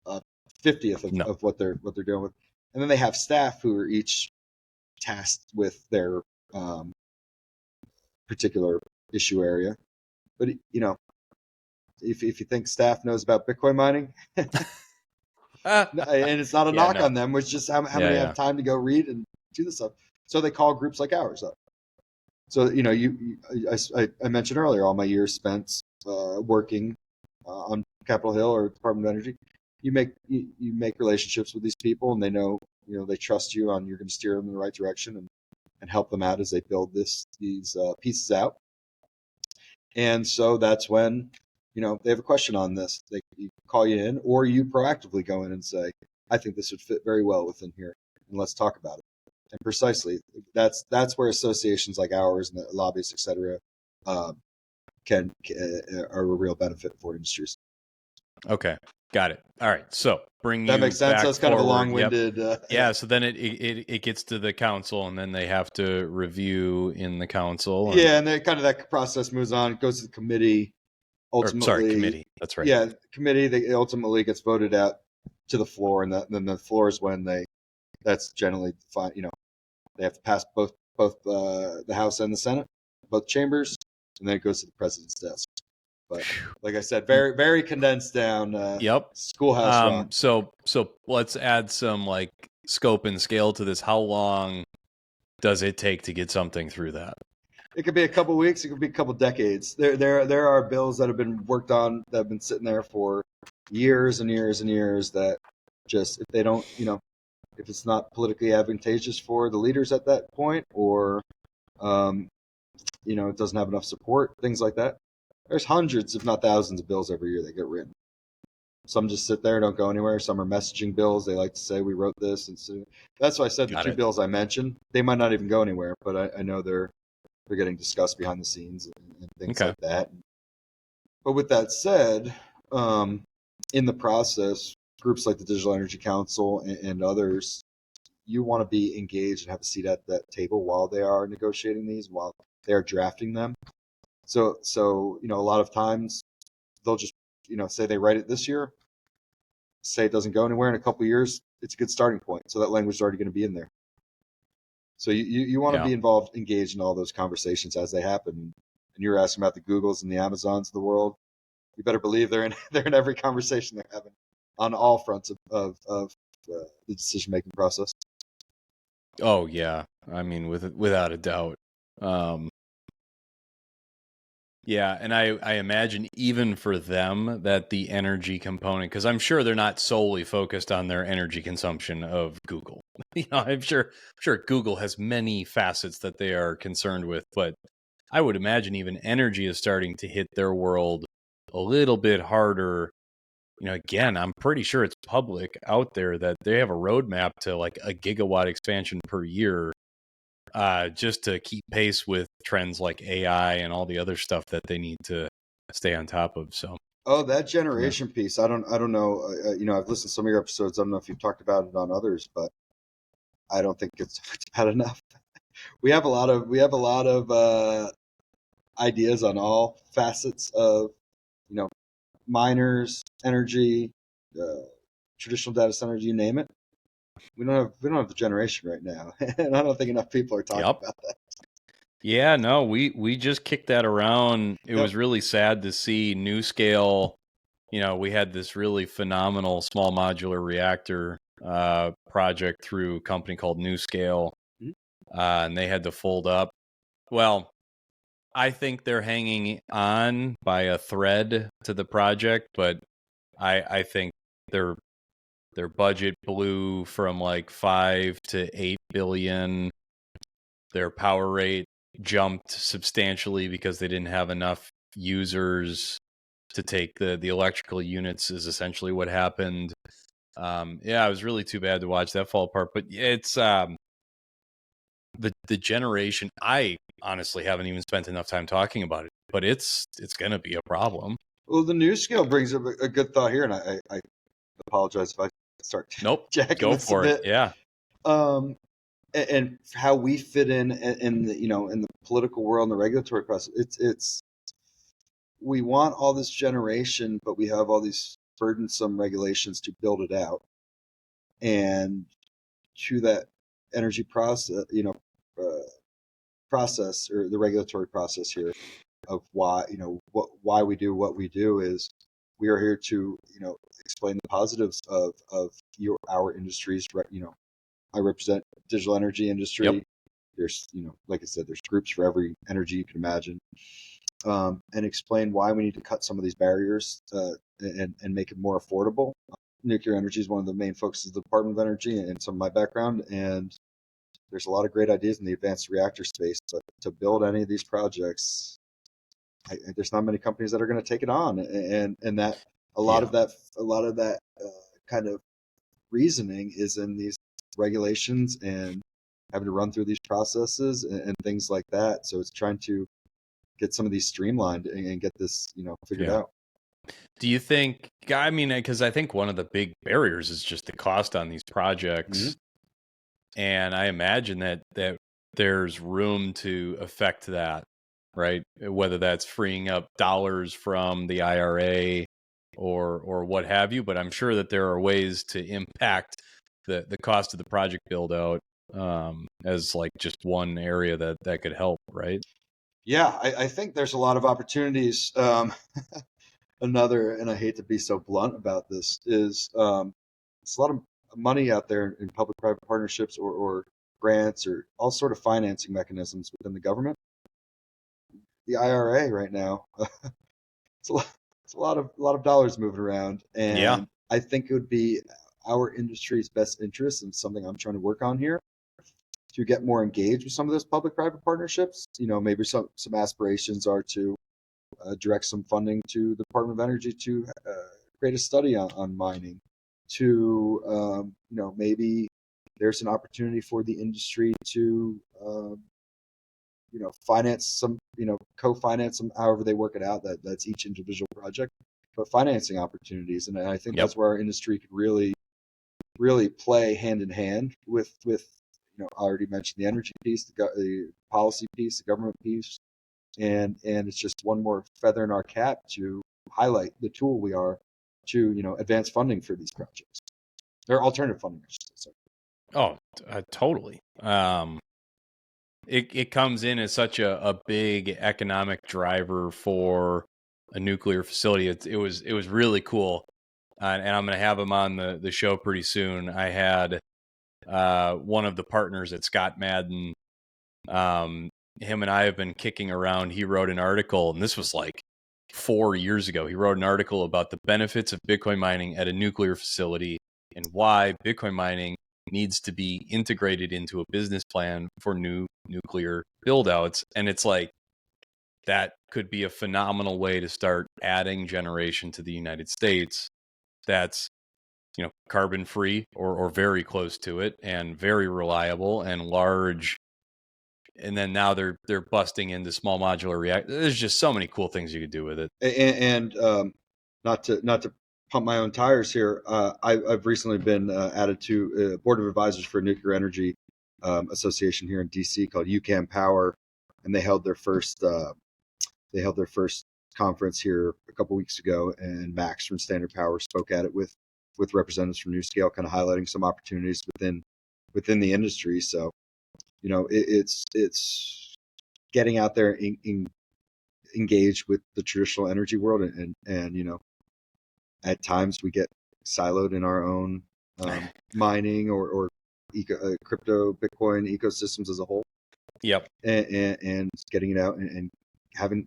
a 50th no. of what they're doing with. And then they have staff who are each tasked with their particular issue area. But if you think staff knows about Bitcoin mining, and it's not a Yeah, knock no. on them, it's just how Yeah, many yeah. have time to go read and do this stuff. So they call groups like ours up. So I mentioned earlier all my years spent working on Capitol Hill or Department of Energy. You make relationships with these people, and they know they trust you on you're going to steer them in the right direction and help them out as they build these pieces out. And so that's when they have a question on this. They call you in, or you proactively go in and say, "I think this would fit very well within here, and let's talk about it." And precisely, that's where associations like ours and the lobbyists, et cetera, can are a real benefit for industries. Okay. Got it. All right. So bring That you makes sense. back That's kind of a forward. long-winded. Yep. Yeah. So then it gets to the council, and then they have to review in the council. And, yeah, and then kind of that process moves on. It goes to the committee. Or sorry, ultimately, committee. That's right. yeah, committee, it ultimately gets voted out to the floor, and then the floor is when that's generally fine. They have to pass both the House and the Senate, both chambers, and then it goes to the president's desk. But like I said, very very condensed down Yep. schoolhouse rock. So let's add some like scope and scale to this. How long does it take to get something through that? It could be a couple weeks. It could be a couple decades. There are bills that have been worked on that have been sitting there for years and years and years that just if they don't, if it's not politically advantageous for the leaders at that point, or um, it doesn't have enough support, things like that. There's hundreds, if not thousands, of bills every year that get written. Some just sit there, don't go anywhere. Some are messaging bills. They like to say we wrote this, and so that's why I said the Got two it. bills I mentioned, they might not even go anywhere, but I know they're getting discussed behind the scenes and things Okay. like that. But with that said, in the process, groups like the Digital Energy Council and others, you want to be engaged and have a seat at that table while they are negotiating these, while they are drafting them. So a lot of times they'll just say they write it this year, say it doesn't go anywhere in a couple of years. It's a good starting point. So that language is already going to be in there. So you want to Yeah. be involved, engaged in all those conversations as they happen. And you were asking about the Googles and the Amazons of the world. You better believe they're in they're in every conversation they're having on all fronts of the decision making process. Oh yeah. I mean, without a doubt. Um, yeah, and I imagine even for them that the energy component, because I'm sure they're not solely focused on their energy consumption of Google. I'm sure Google has many facets that they are concerned with, but I would imagine even energy is starting to hit their world a little bit harder. Again, I'm pretty sure it's public out there that they have a roadmap to like a gigawatt expansion per year, just to keep pace with trends like AI and all the other stuff that they need to stay on top of. So, Oh, that yeah. generation piece. I don't know. I've listened to some of your episodes. I don't know if you've talked about it on others, but I don't think it's talked about enough. We have a lot of ideas on all facets of you know miners, energy, uh, traditional data centers, you name it. We don't have the generation right now, and I don't think enough people are talking Yep. about that. Yeah, no, we just kicked that around. It was Yep. really sad to see New Scale. We had this really phenomenal small modular reactor project through a company called New Scale, Mhm. and they had to fold up. Well, I think they're hanging on by a thread to the project, but I think their their budget blew from like 5 to 8 billion. Their power rate jumped substantially because they didn't have enough users to take the electrical units. Is essentially what happened. Yeah, it was really too bad to watch that fall apart. But it's the generation. I honestly haven't even spent enough time talking about it, but it's going to be a problem. Well, the news scale brings up a good thought here, and I apologize if I start Nope, jacking go this a for it. bit. Yeah, And how we fit in the in the political world and the regulatory process. It's we want all this generation, but we have all these burdensome regulations to build it out, and to that energy process, process or the regulatory process here of why why we do what we do is we are here to explain the positives of our industries. I represent digital energy yep, industry. There's like I said, there's groups for every energy you can imagine, and explain why we need to cut some of these barriers and make it more affordable. Nuclear energy is one of the main focuses of the Department of Energy and some of my background, and there's a lot of great ideas in the advanced reactor space, but to build any of these projects, there's not many companies that are going to take it on, and that a lot yeah, of that a lot of that kind of reasoning is in these regulations and having to run through these processes and things like that. So it's trying to get some of these streamlined and get this figured yeah. out. Do you think? I mean, because I think one of the big barriers is just the cost on these Mm-hmm. projects, and I imagine that there's room to affect that right? Whether that's freeing up dollars from the IRA or what have you. But I'm sure that there are ways to impact the cost of the project build out as like just one area that could help, right? Yeah, I think there's a lot of opportunities. Another, and I hate to be so blunt about this, is it's a lot of money out there in public-private partnerships or grants or all sort of financing mechanisms within the government. The IRA right now, it's a lot, it's a lot of dollars moving around, Yeah. and I think it would be our industry's best interest, and something I'm trying to work on here, to get more engaged with some of those public-private partnerships. Maybe some aspirations are to direct some funding to the Department of Energy to create a study on mining. To maybe there's an opportunity for the industry to finance some, co-finance them, however they work it out. That's each individual project, but financing opportunities, and I think Yep. that's where our industry could really play hand in hand with I already mentioned the energy piece, the policy piece, the government piece, and it's just one more feather in our cap to highlight the tool we are to advance funding for these projects. They're alternative funding, I should say. Oh, totally. It comes in as such a big economic driver for a nuclear facility. It was really cool, and I'm going to have him on the show pretty soon. I had one of the partners at Scott Madden. Him and I have been kicking around. He wrote an article, and this was like 4 years ago. He wrote an article about the benefits of Bitcoin mining at a nuclear facility and why Bitcoin mining needs to be integrated into a business plan for new nuclear build outs. And it's like that could be a phenomenal way to start adding generation to the United States that's carbon free or very close to it and very reliable and large. And then now they're busting into small modular react. There's just so many cool things you could do with it. And not to pump my own tires here, I've recently been added to a board of advisors for a nuclear energy association here in DC called UCAN Power, and they held their first conference here a couple weeks ago, and Max from Standard Power spoke at it with representatives from NuScale, kind of highlighting some opportunities within the industry. So it's getting out there and engaged with the traditional energy world, and at times we get siloed in our own mining or crypto Bitcoin ecosystems as a whole. Yep. And getting it out and having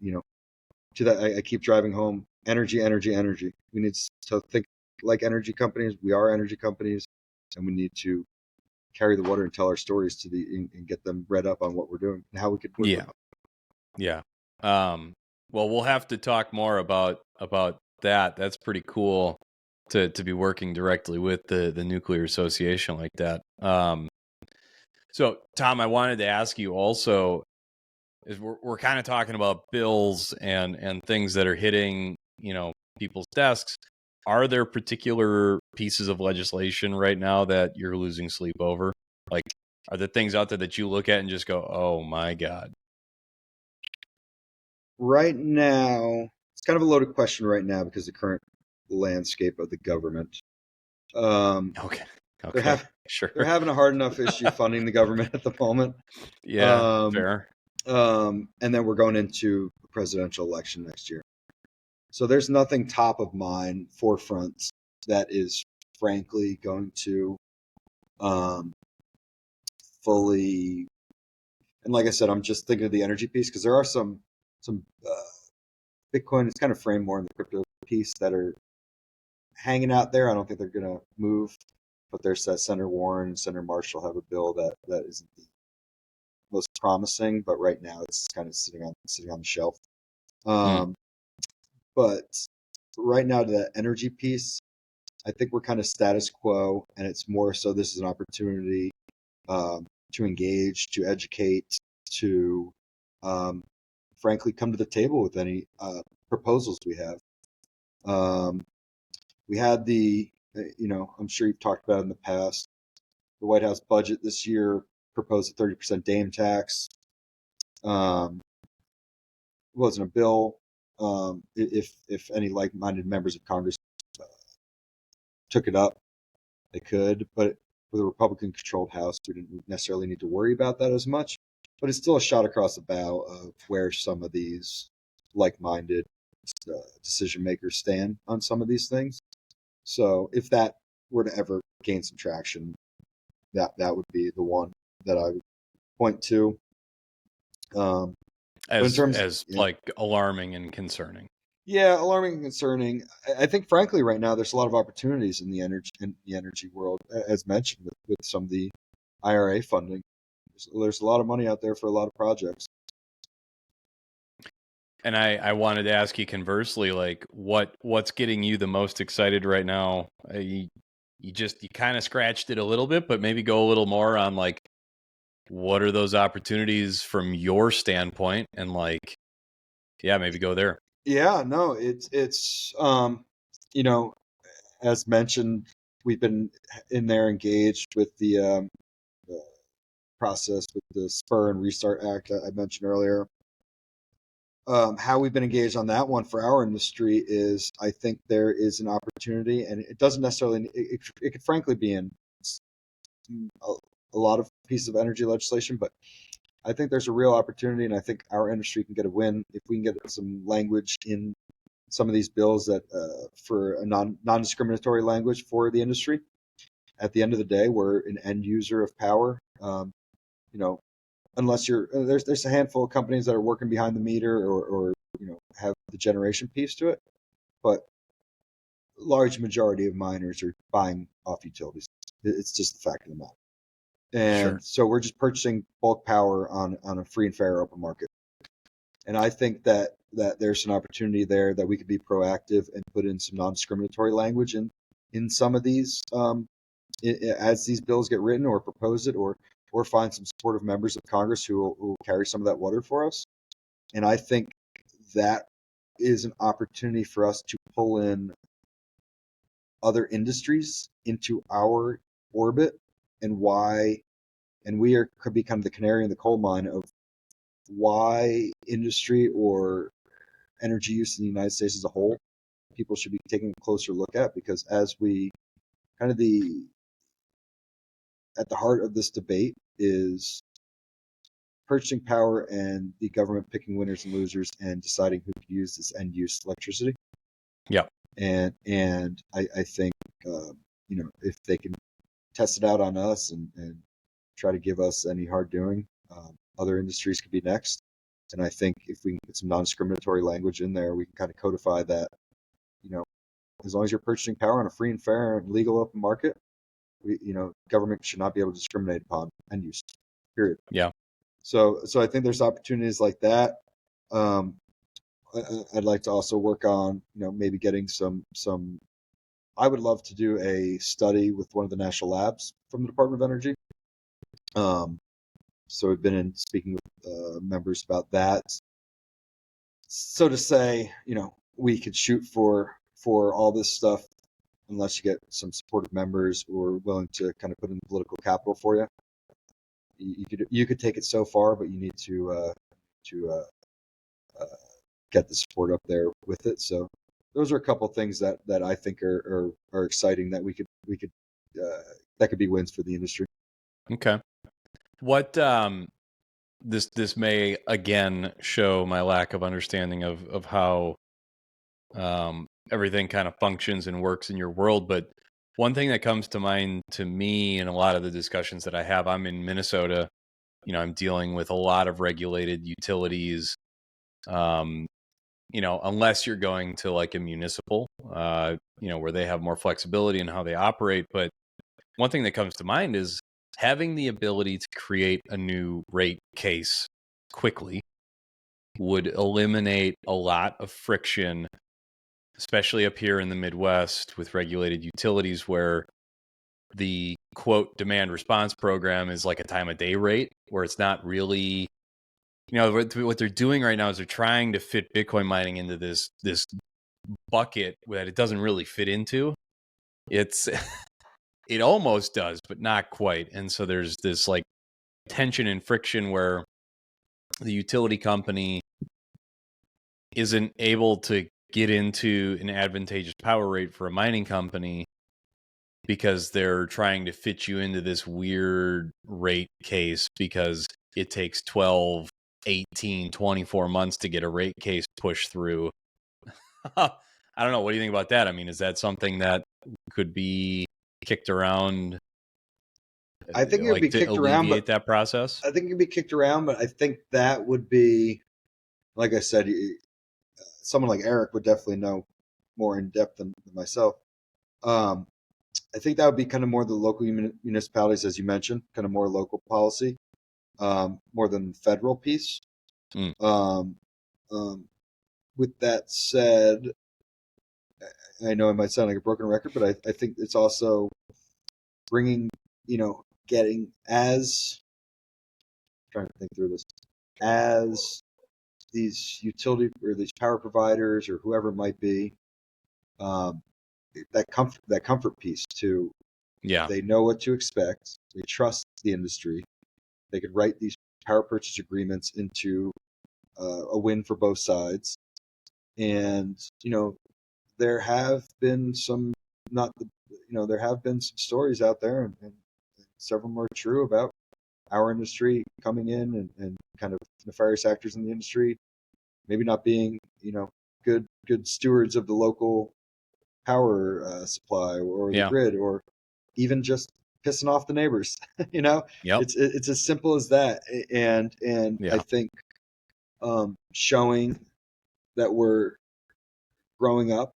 to that, I keep driving home: energy, energy, energy. We need to think like energy companies. We are energy companies, and we need to carry the water and tell our stories to and get them read up on what we're doing and how we could work with them. Yeah. Well, we'll have to talk more about that. That's pretty cool to be working directly with the nuclear association like that. So Tom, I wanted to ask you also, is we're kind of talking about bills and things that are hitting, people's desks. Are there particular pieces of legislation right now that you're losing sleep over? Like, are there things out there that you look at and just go, "Oh my God"? Right now, it's kind of a loaded question right now because of the current landscape of the government. Um, Okay. they're Okay. have Sure. they're having a hard enough issue funding the government at the moment. Yeah. Um, Fair. and then we're going into a presidential election next year. So there's nothing top of mind, forefront, that is frankly going to um, fully. And like I said, I'm just thinking of the energy piece because there are some Bitcoin. It's kind of framed more in the crypto piece that are hanging out there. I don't think they're going to move, but there's that Senator Warren and Senator Marshall have a bill that isn't the most promising, but right now it's kind of sitting on the shelf. Mm. Um, but right now, to the energy piece, I think we're kind of status quo, and it's more so this is an opportunity to engage, to educate, to frankly come to the table with any proposals we have. We had I'm sure you've talked about it in the past. The White House budget this year proposed a 30% DAME tax. Um, wasn't a bill. If any like-minded members of Congress uh, took it up, they could. But with a Republican-controlled House, we didn't necessarily need to worry about that as much. But it's still a shot across the bow of where some of these like-minded decision makers stand on some of these things. So if that were to ever gain some traction, that would be the one that I would point to. But in terms, as yeah, like alarming and concerning. yeah, alarming and concerning. I think, frankly, right now there's a lot of opportunities in the energy world, as mentioned with some of the IRA funding. There's a lot of money out there for a lot of projects. And I wanted to ask you conversely, like what's getting you the most excited right now? You kind of scratched it a little bit, but maybe go a little more on like what are those opportunities from your standpoint, and like, yeah, maybe go there. Yeah, no, it's you know, as mentioned, we've been in there engaged with the process with the Spur and Restart Act I mentioned earlier. How we've been engaged on that one for our industry is, I think there is an opportunity, and it doesn't necessarily. It could frankly be in a, a lot of pieces of energy legislation, but I think there's a real opportunity, and I think our industry can get a win if we can get some language in some of these bills that for a non-discriminatory language for the industry. At the end of the day, we're an end user of power. You know, unless you're there's a handful of companies that are working behind the meter or have the generation piece to it, but large majority of miners are buying off utilities. It's just the fact of the matter. Sure. And so we're just purchasing bulk power on a free and fair open market. And I think that there's an opportunity there that we could be proactive and put in some non-discriminatory language in some of these as these bills get written or propose it or find some supportive members of Congress who will carry some of that water for us. And I think that is an opportunity for us to pull in other industries into our orbit and why, and could be kind of the canary in the coal mine of why industry or energy use in the United States as a whole, people should be taking a closer look at, because as we kind of at the heart of this debate is purchasing power and the government picking winners and losers and deciding who can use this end use electricity. Yeah. And I think if they can test it out on us and try to give us any hard doing, other industries could be next. And I think if we can put some non-discriminatory language in there, we can kind of codify that, as long as you're purchasing power on a free and fair and legal open market, government should not be able to discriminate upon end use, period. Yeah. So I think there's opportunities like that. I'd like to also work on, maybe getting some. I would love to do a study with one of the national labs from the Department of Energy. So we've been in speaking with members about that. So to say, we could shoot for all this stuff unless you get some supportive members who are willing to kind of put in the political capital for you. You could take it so far, but you need to get the support up there with it. So those are a couple of things that I think are exciting that we could that could be wins for the industry. Okay. What this may again show my lack of understanding of how everything kind of functions and works in your world, but one thing that comes to mind to me in a lot of the discussions that I have, I'm in Minnesota. I'm dealing with a lot of regulated utilities. Unless you're going to like a municipal, where they have more flexibility in how they operate. But one thing that comes to mind is having the ability to create a new rate case quickly would eliminate a lot of friction, especially up here in the Midwest with regulated utilities, where the quote demand response program is like a time of day rate, where it's not really, what they're doing right now is they're trying to fit Bitcoin mining into this bucket that it doesn't really fit into. It almost does, but not quite. And so there's this like tension and friction where the utility company isn't able to get into an advantageous power rate for a mining company because they're trying to fit you into this weird rate case because it takes 12, 18, 24 months to get a rate case pushed through. I don't know. What do you think about that? I mean, is that something that could be kicked around, I think it would like be to kicked around, but alleviate that process? I think it would be kicked around, but I think that would be, like I said, someone like Eric would definitely know more in depth than myself. Um, I think that would be kind of more the local municipalities, as you mentioned, kind of more local policy, more than federal piece. Mm. Um, with that said, I know it might sound like a broken record, but I think it's also bringing, getting as trying to think through this as these utility or these power providers or whoever it might be, um, that comfort piece to Yeah. they know what to expect, they trust the industry, they could write these power purchase agreements into a win for both sides, and there have been some not the there have been some stories out there, and several more true about our industry coming in and kind of nefarious actors in the industry maybe not being good stewards of the local power supply or the Yeah. grid, or even just pissing off the neighbors. Yep. It's as simple as that. And I Yeah. think showing that we're growing up.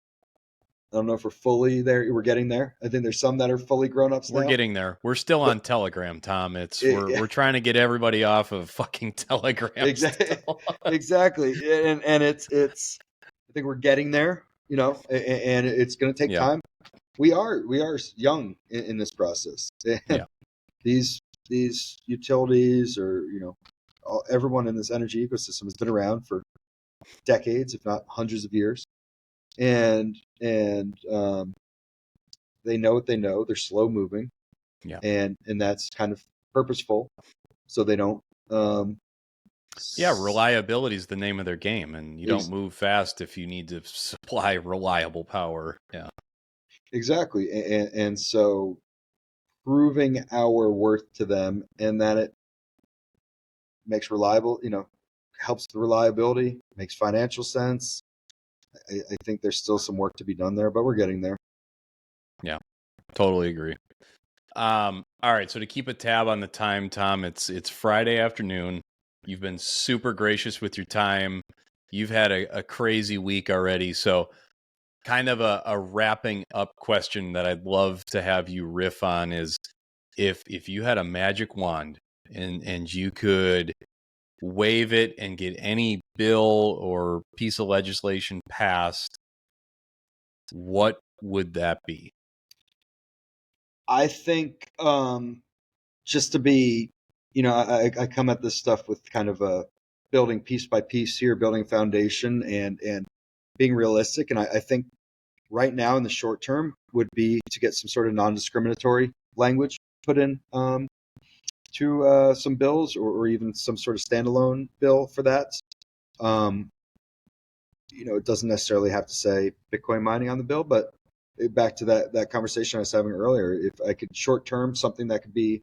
I don't know if we're fully there. We're getting there. I think there's some that are fully grown ups We're now, getting there. We're still but on Telegram, Tom. It's yeah, we're trying to get everybody off of fucking Telegram exactly, still. exactly. And it's. I think we're getting there. And it's going to take Yeah. time. We are young in this process. And Yeah. these utilities, or everyone in this energy ecosystem has been around for decades, if not hundreds of years, and they know what they know. They're slow moving, Yeah. and that's kind of purposeful, so they don't. Um, Yeah, reliability is the name of their game, and you don't ex- move fast if you need to supply reliable power. Yeah. exactly, and so proving our worth to them, and that it makes reliable, helps the reliability, makes financial sense. I think there's still some work to be done there, but we're getting there. Yeah. Totally agree. All right, so to keep a tab on the time, Tom, it's Friday afternoon. You've been super gracious with your time. You've had a crazy week already. So kind of a wrapping up question that I'd love to have you riff on is if you had a magic wand and you could wave it and get any bill or piece of legislation passed, what would that be? I think just to be, I come at this stuff with kind of a building piece by piece here, building foundation, and being realistic. And I think right now in the short term would be to get some sort of non-discriminatory language put in to some bills, or even some sort of standalone bill for that. Um, it doesn't necessarily have to say Bitcoin mining on the bill, but back to that conversation I was having earlier, if I could short term something that could be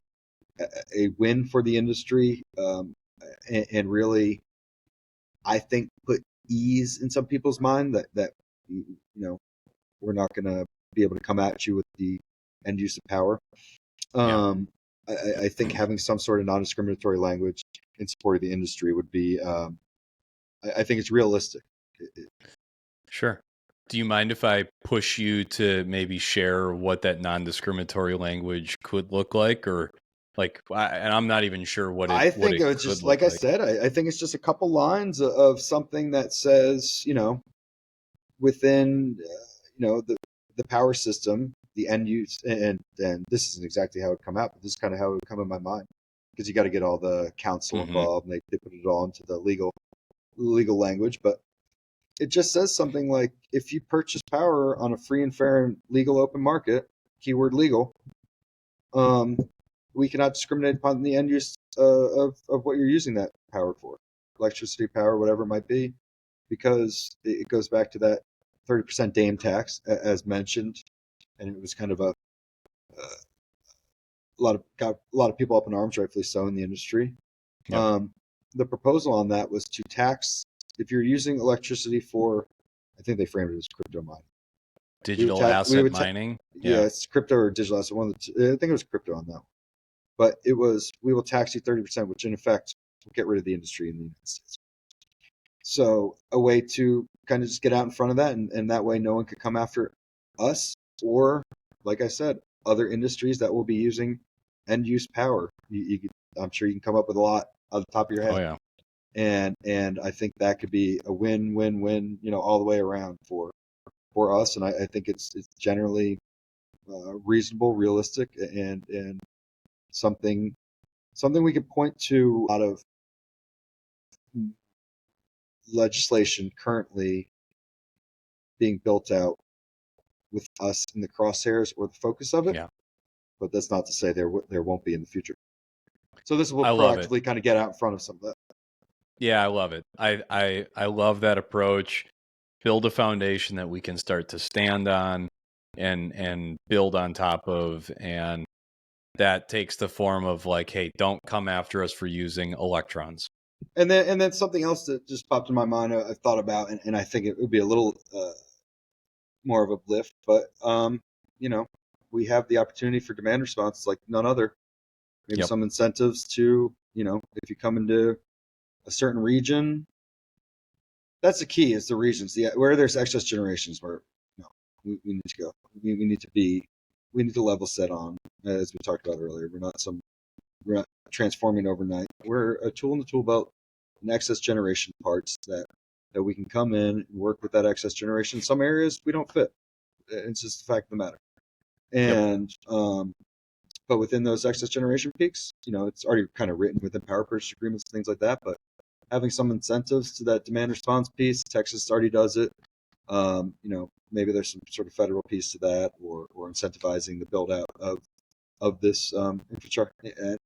a win for the industry, and really, I think put ease in some people's mind that we're not going to be able to come at you with the end use of power. Yeah, Um, I think having some sort of non-discriminatory language in support of the industry would be. I think it's realistic. sure. Do you mind if I push you to maybe share what that non-discriminatory language could look like, or and I'm not even sure what it I what think it it was could just look like I like. said. I think it's just a couple lines of something that says, within the power system, the end use, and this isn't exactly how it would come out, but this is kind of how it would come in my mind, because you got to get all the council Hmm. involved, and they put it all into the legal language, but it just says something like, if you purchase power on a free and fair and legal open market, keyword legal, um, we cannot discriminate upon the end use of what you're using that power for, electricity, power, whatever it might be. because it goes back to that 30% dame tax, as mentioned, and it was kind of got a lot of people up in arms, rightfully so, in the industry. Yep. The proposal on that was to tax if you're using electricity for, I think they framed it as crypto mining. Digital asset mining. Yeah, it's crypto or digital asset. I think it was crypto on that. But it was, we will tax you 30%, which in effect will get rid of the industry in the United States. So a way to kind of just get out in front of that, and that way no one could come after us or, like I said, other industries that will be using end use power. I'm sure you can come up with a lot on the top of your head. Oh yeah. And I think that could be a win-win-win, all the way around for us. And I think it's generally reasonable, realistic, and something we could point to. A lot of legislation currently being built out with us in the crosshairs or the focus of it. Yeah. But that's not to say there won't be in the future. So this will I love it. proactively kind of get out in front of some of that. Yeah, I love it. I love that approach. Build a foundation that we can start to stand on and build on top of, and that takes the form of like, hey, don't come after us for using electrons. And then something else that just popped in my mind, I've thought about, and I think it would be a little more of a lift, but we have the opportunity for demand response like none other. Maybe some incentives to, if you come into a certain region, that's the key, is the regions. Where there's excess generations, where we need to go. We need to level set on, as we talked about earlier. We're not transforming overnight. We're a tool in the tool belt, and excess generation parts that we can come in and work with that excess generation. In some areas we don't fit. It's just the fact of the matter. And but within those excess generation peaks, it's already kind of written within power purchase agreements, things like that. But having some incentives to that demand response piece, Texas already does it. Maybe there's some sort of federal piece to that, or incentivizing the build out of this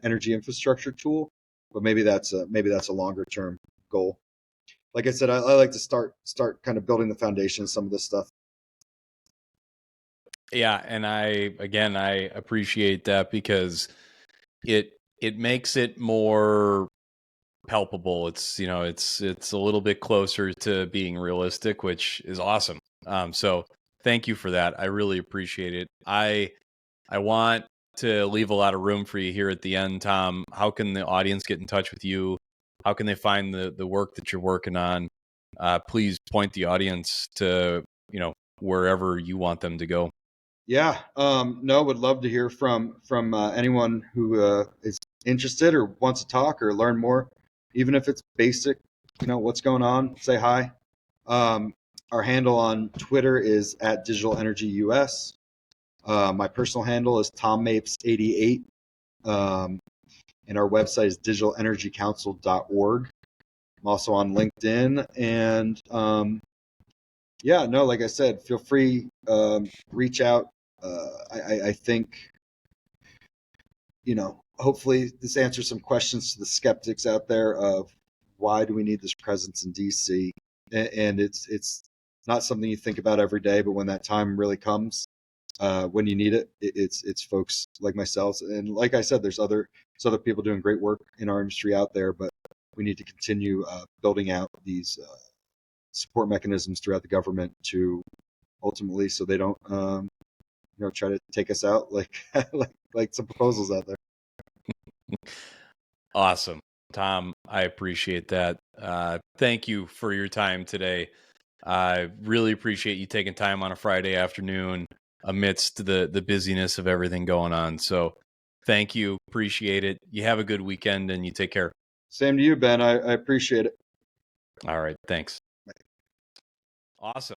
energy infrastructure tool. But maybe that's a longer term goal. Like I said, I like to start kind of building the foundation of some of this stuff. Yeah, and I appreciate that, because it makes it more palpable. It's it's a little bit closer to being realistic, which is awesome. So thank you for that. I really appreciate it. I want to leave a lot of room for you here at the end, Tom. How can the audience get in touch with you? How can they find the work that you're working on? Please point the audience to wherever you want them to go. Yeah, no, would love to hear from anyone who is interested or wants to talk or learn more, even if it's basic. What's going on? Say hi. Our handle on Twitter is at Digital Energy US. My personal handle is TomMapes88. And our website is digitalenergycouncil.org. I'm also on LinkedIn, and like I said, feel free, reach out. I think, hopefully this answers some questions to the skeptics out there of why do we need this presence in DC? And it's not something you think about every day, but when that time really comes, when you need it, it's folks like myself. And like I said, there's other people doing great work in our industry out there, but we need to continue building out these support mechanisms throughout the government to ultimately, so they don't try to take us out like like some proposals out there. Awesome, Tom. I appreciate that. Thank you for your time today. I really appreciate you taking time on a Friday afternoon amidst the busyness of everything going on. So thank you. Appreciate it. You have a good weekend, and you take care. Same to you, Ben. I appreciate it. All right. Thanks. Awesome.